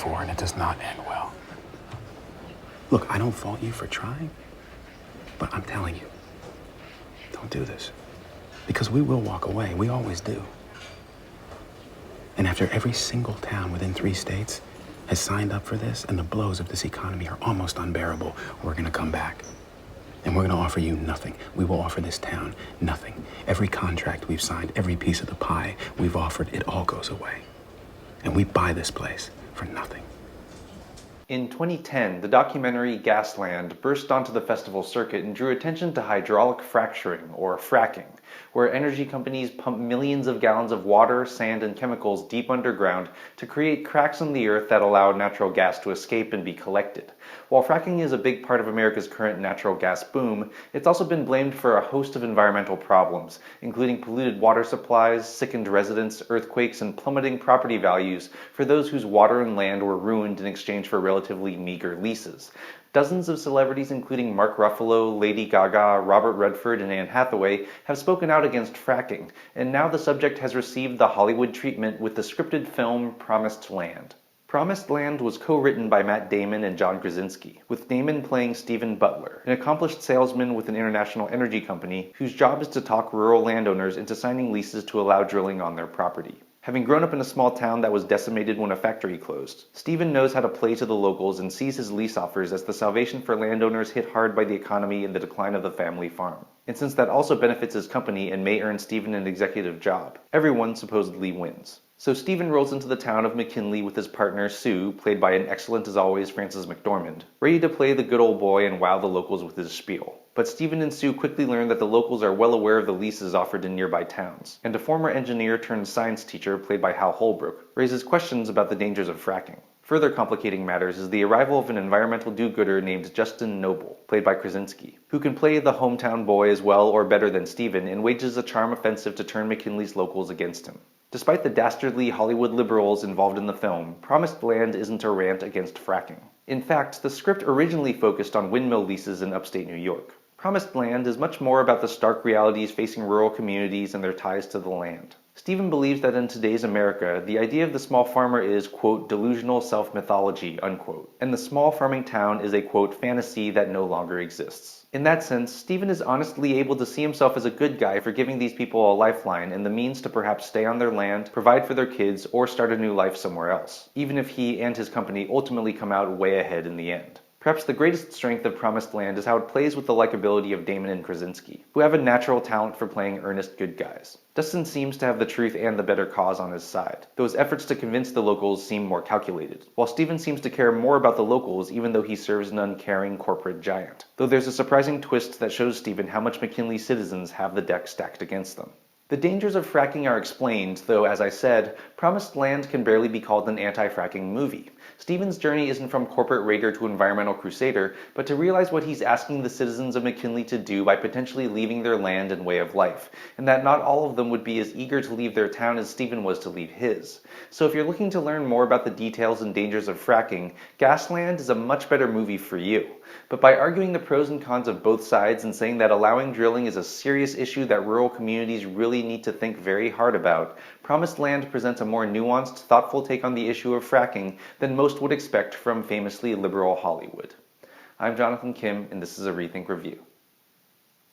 before, and it does not end well. Look, I don't fault you for trying, but I'm telling you, don't do this. Because we will walk away. We always do. And after every single town within 3 states has signed up for this, and the blows of this economy are almost unbearable, we're gonna come back. And we're gonna offer you nothing. We will offer this town nothing. Every contract we've signed, every piece of the pie we've offered, it all goes away. And we buy this place for nothing. In 2010, the documentary Gasland burst onto the festival circuit and drew attention to hydraulic fracturing, or fracking, where energy companies pump millions of gallons of water, sand, and chemicals deep underground to create cracks in the earth that allow natural gas to escape and be collected. While fracking is a big part of America's current natural gas boom, it's also been blamed for a host of environmental problems, including polluted water supplies, sickened residents, earthquakes, and plummeting property values for those whose water and land were ruined in exchange for relatively meager leases. Dozens of celebrities, including Mark Ruffalo, Lady Gaga, Robert Redford, and Anne Hathaway, have spoken out against fracking, and now the subject has received the Hollywood treatment with the scripted film Promised Land. Promised Land was co-written by Matt Damon and John Krasinski, with Damon playing Stephen Butler, an accomplished salesman with an international energy company whose job is to talk rural landowners into signing leases to allow drilling on their property. Having grown up in a small town that was decimated when a factory closed, Stephen knows how to play to the locals and sees his lease offers as the salvation for landowners hit hard by the economy and the decline of the family farm. And since that also benefits his company and may earn Stephen an executive job, everyone supposedly wins. So Stephen rolls into the town of McKinley with his partner Sue, played by an excellent as always Frances McDormand, ready to play the good old boy and wow the locals with his spiel. But Stephen and Sue quickly learn that the locals are well aware of the leases offered in nearby towns, and a former engineer turned science teacher, played by Hal Holbrook, raises questions about the dangers of fracking. Further complicating matters is the arrival of an environmental do-gooder named Justin Noble, played by Krasinski, who can play the hometown boy as well or better than Stephen and wages a charm offensive to turn McKinley's locals against him. Despite the dastardly Hollywood liberals involved in the film, Promised Land isn't a rant against fracking. In fact, the script originally focused on windmill leases in upstate New York. Promised Land is much more about the stark realities facing rural communities and their ties to the land. Stephen believes that in today's America, the idea of the small farmer is, quote, delusional self-mythology, unquote, and the small farming town is a, quote, fantasy that no longer exists. In that sense, Stephen is honestly able to see himself as a good guy for giving these people a lifeline and the means to perhaps stay on their land, provide for their kids, or start a new life somewhere else, even if he and his company ultimately come out way ahead in the end. Perhaps the greatest strength of Promised Land is how it plays with the likability of Damon and Krasinski, who have a natural talent for playing earnest good guys. Dustin seems to have the truth and the better cause on his side, though his efforts to convince the locals seem more calculated, while Stephen seems to care more about the locals even though he serves an uncaring corporate giant. Though there's a surprising twist that shows Stephen how much McKinley's citizens have the deck stacked against them. The dangers of fracking are explained, though, as I said, Promised Land can barely be called an anti-fracking movie. Stephen's journey isn't from corporate raider to environmental crusader, but to realize what he's asking the citizens of McKinley to do by potentially leaving their land and way of life, and that not all of them would be as eager to leave their town as Stephen was to leave his. So if you're looking to learn more about the details and dangers of fracking, Gasland is a much better movie for you. But by arguing the pros and cons of both sides and saying that allowing drilling is a serious issue that rural communities really need to think very hard about, Promised Land presents a more nuanced, thoughtful take on the issue of fracking than most would expect from famously liberal Hollywood. I'm Jonathan Kim, and this is a ReThink Review.